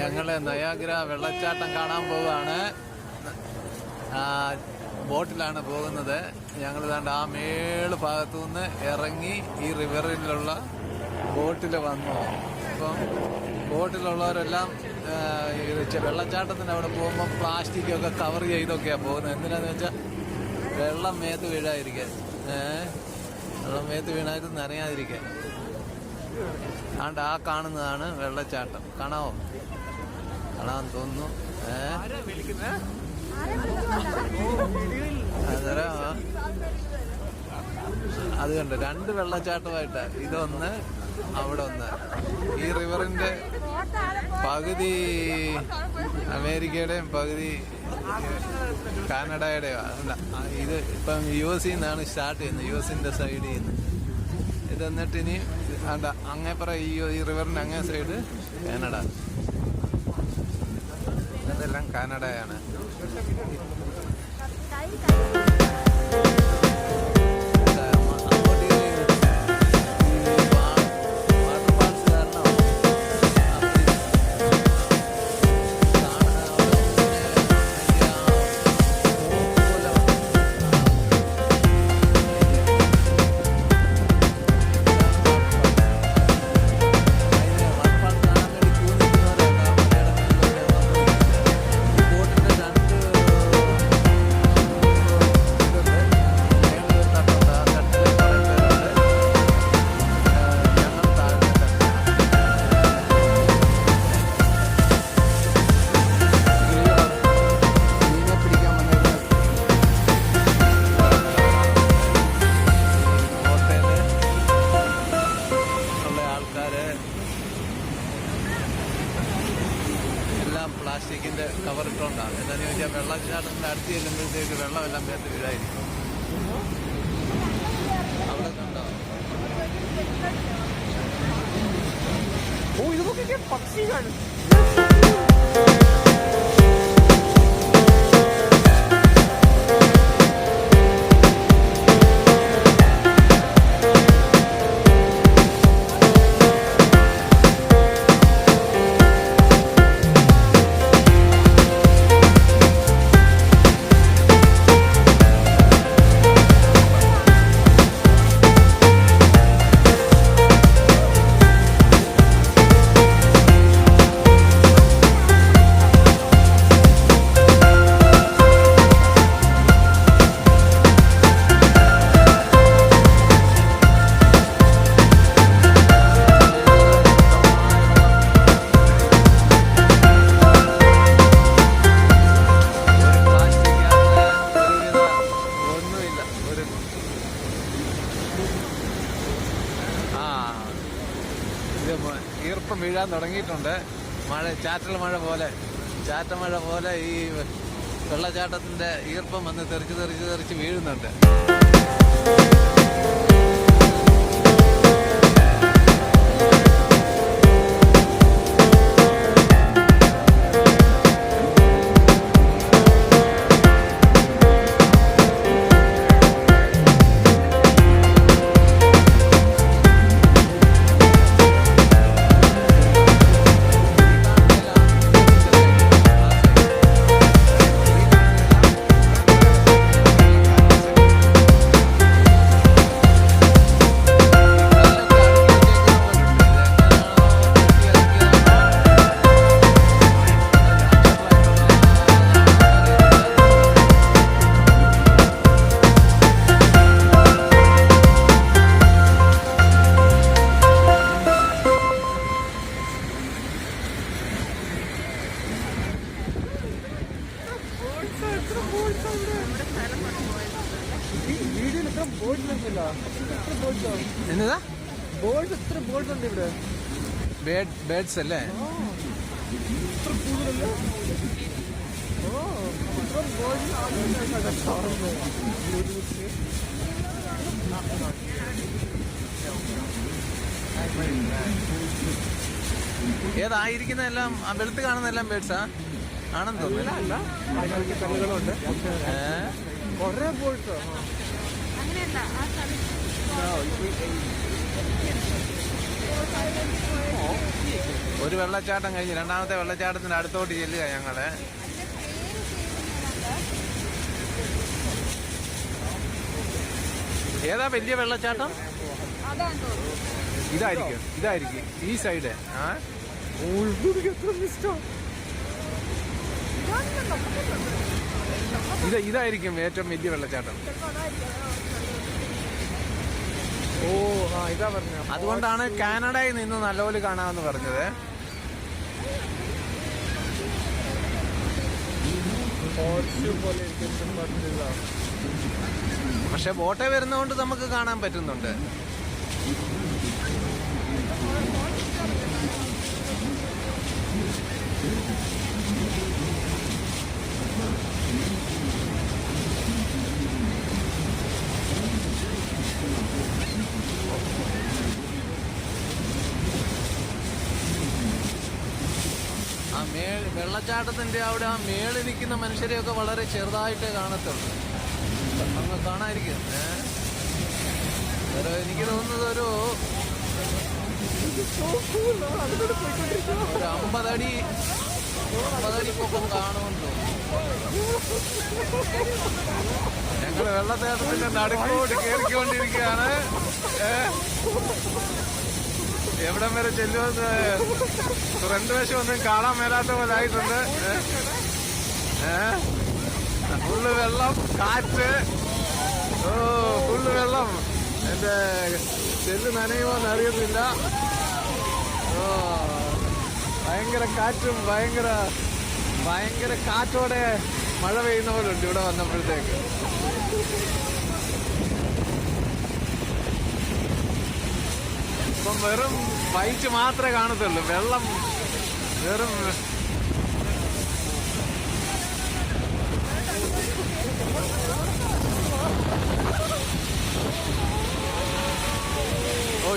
ഞങ്ങള് നയാഗ്ര വെള്ളച്ചാട്ടം കാണാൻ പോവുകയാണ്. ബോട്ടിലാണ് പോകുന്നത്. ഞങ്ങൾ ദാണ്ട് ആ മേള് ഭാഗത്തു നിന്ന് ഇറങ്ങി ഈ റിവറിലുള്ള ബോട്ടിൽ വന്നു. അപ്പം ബോട്ടിലുള്ളവരെല്ലാം വെള്ളച്ചാട്ടത്തിന് അവിടെ പോകുമ്പോൾ പ്ലാസ്റ്റിക്കൊക്കെ കവർ ചെയ്തൊക്കെയാണ് പോകുന്നത്. എന്തിനാന്ന് വെച്ചാൽ വെള്ളം മേത്ത് വീഴാതിരിക്കാൻ, വെള്ളം മേത്ത് വീണായിട്ട് അറിയാതിരിക്കാൻ. ആണ്ട് ആ കാണുന്നതാണ് വെള്ളച്ചാട്ടം. കാണാവോ? കാണാൻ തോന്നുന്നു. അന്നേരം അത് കണ്ട് 2 വെള്ളച്ചാട്ടമായിട്ട്, ഇതൊന്ന് അവിടെ ഒന്ന്. ഈ റിവറിന്റെ പകുതി അമേരിക്കയുടെയും പകുതി കാനഡയുടെയും. ഇത് ഇപ്പം US നിന്നാണ് സ്റ്റാർട്ട് ചെയ്യുന്നത്, US-ന്റെ സൈഡിൽ നിന്ന്. ഇത് എന്നിട്ട് ഇനി അങ്ങേപ്പുറം ഈ റിവറിന്റെ അങ്ങേ സൈഡ് കാനഡ. ഇതെല്ലാം കാനഡയാണ്. പ്ലാസ്റ്റിക്കിന്റെ കവർ ഇട്ടുകൊണ്ടാണ്. എന്താണെന്ന് ചോദിച്ചാൽ വെള്ളച്ചാട്ടത്തിന്റെ അടുത്ത് ചെല്ലുമ്പോഴത്തേക്ക് വെള്ളമെല്ലാം മേത്ത് വീഴായിരിക്കും. അവിടെ കണ്ടോ? ഓ, ഇതൊക്കെ പക്ഷികൾ. ഈർപ്പം വീഴാൻ തുടങ്ങിയിട്ടുണ്ട്. ചാറ്റൽ മഴ പോലെ ഈ വെള്ളച്ചാട്ടത്തിന്റെ ഈർപ്പം വന്ന് തെറിച്ച് വീഴുന്നുണ്ട്. എന്നതാ ബോൾസ്? എത്ര ബോൾസ് ഉണ്ട് ഇവിടെ? ബേഡ്സ് അല്ലേ? ഏതായിരിക്കുന്നതെല്ലാം വെളുത്ത് കാണുന്നതെല്ലാം ബേഡ്സാ ആണെന്ന് തോന്നുന്നില്ല. കൊറേ ബോൾസ് ഒരു വെള്ളച്ചാട്ടം കഴിഞ്ഞ് രണ്ടാമത്തെ വെള്ളച്ചാട്ടത്തിന്റെ അടുത്തോട്ട് ചെല്ലുക ഞങ്ങള്. ഏതാ വലിയ വെള്ളച്ചാട്ടം? ഇതായിരിക്കും ഈ സൈഡ്. ആ ഇതായിരിക്കും ഏറ്റവും വലിയ വെള്ളച്ചാട്ടം. ഓ ആ ഇതാ പറഞ്ഞ. അതുകൊണ്ടാണ് കാനഡയിൽ നിന്ന് നല്ലപോലെ കാണാമെന്ന് പറഞ്ഞത്. പോലെ പറഞ്ഞില്ല. പക്ഷെ ബോട്ടേ വരുന്നതുകൊണ്ട് നമുക്ക് കാണാൻ പറ്റുന്നുണ്ട്. ആ വെള്ളച്ചാട്ടത്തിന്റെ അവിടെ ആ മേളിൽ നിൽക്കുന്ന മനുഷ്യരെയൊക്കെ വളരെ ചെറുതായിട്ടേ കാണത്തുള്ളൂ. അങ്ങ് കാണാതിരിക്കും. എനിക്ക് തോന്നുന്നത് ഒരു 50 അടി പൊക്കം കാണുമെന്ന് തോന്നുന്നു. ഞങ്ങള് വെള്ളച്ചാട്ടത്തിന്റെ നടുക്കോട്ട് കയറിക്കൊണ്ടിരിക്കുകയാണ്. എവിടം വരെ ചെല്ലുമെന്ന് ഫ്രണ്ട് വശം ഒന്നും കാണാൻ മേലാത്ത പോലെ ആയിട്ടുണ്ട്. ഫുള്ള് വെള്ളം, കാറ്റ്. ഓ ഫുള്ള് വെള്ളം. എന്റെ ചെല്ല് നനയുമോന്ന് അറിയത്തില്ല. ഓ ഭയങ്കര കാറ്റും ഭയങ്കര കാറ്റോടെ മഴ പെയ്യുന്ന പോലെ ഉണ്ട് ഇവിടെ വന്നപ്പോഴത്തേക്ക്. ഇപ്പം വെറും വൈറ്റ് മാത്രമേ കാണത്തുള്ളൂ. വെള്ളം വെറും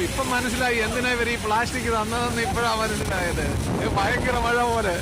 ഇപ്പം മനസ്സിലായി എന്തിനാ ഇവർ ഈ പ്ലാസ്റ്റിക് തന്നതെന്ന്. ഇപ്പോഴാണ് മനസ്സിലായത്. ഭയങ്കര മഴ പോലെ.